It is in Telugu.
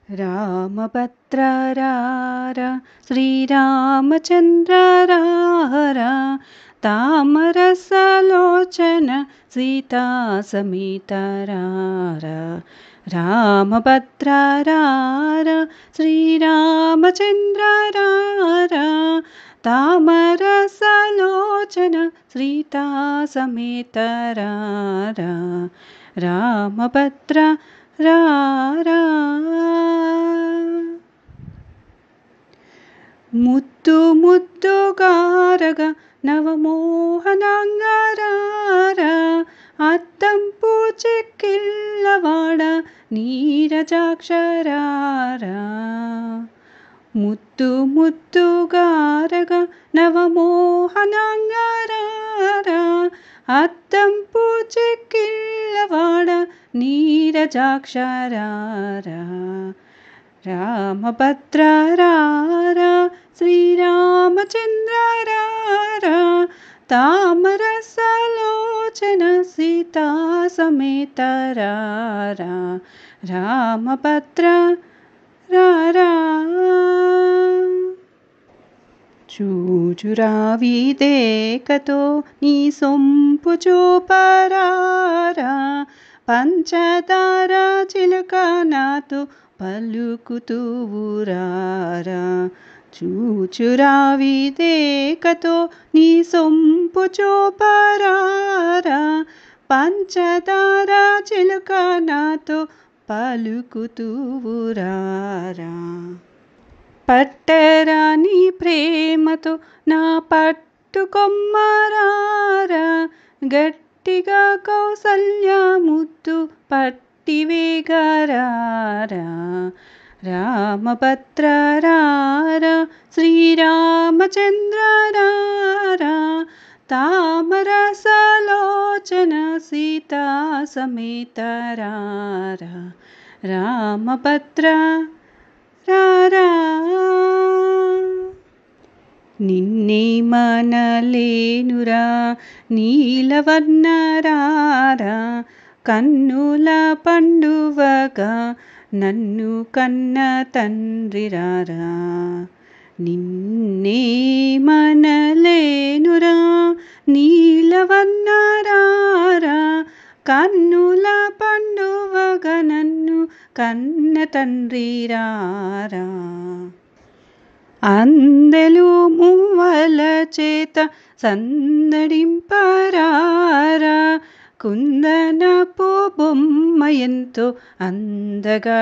రామభద్రారా శ్రీరామచంద్రారా తామరసలోచన సీతా సమేతరారా రామభద్రారా శ్రీరామచంద్రారా తామరసలోచన సీతా సమేతరారా రామభద్ర రారా ముద్దు ముద్దుగారగా నవమోహనంగారా అద్దంపు చెక్కిళ్ళవాడ నీరజాక్షరారా ముద్దు ముద్దుగారగా నవమోహనంగారా అద్దంపు చెక్కిళ్ళవాడ నీరజాక్షరారా రామభద్రారా శ్రీరామచంద్రారా తామరసలోచన సీతా సమేతరారా రామభద్ర రారా చూచురావిదేకతో నీ సొంపు చూపరారా పంచదార చిలుక నాతో పలుకుతూరారా చూచురావిదేకతో నీ సొంపు చూపరారా పంచదార చిలుక నాతో పలుకుతూరారా పట్టరాని ప్రేమతో నా పట్టుకొమ్మరారా గట్టిగా కౌసల్య ముద్దు పట్టివేగరారా రామభద్రారా శ్రీరామచంద్రారా తామరసలోచన సీతా సమేతరారా రామభద్ర రారా నిన్నే మనలేనురా నీలవర్ణరారా కన్నుల పండువగా నన్ను కన్న తండ్రిరారా నిన్నే మనలేనురా నీలవర్ణరారా కన్నుల పండువగా నన్ను కన్న తండ్రిరారా అందెలు మువ్వల చేత సందడింపరారా కుందనపు బొమ్మ ఎంతో అందగా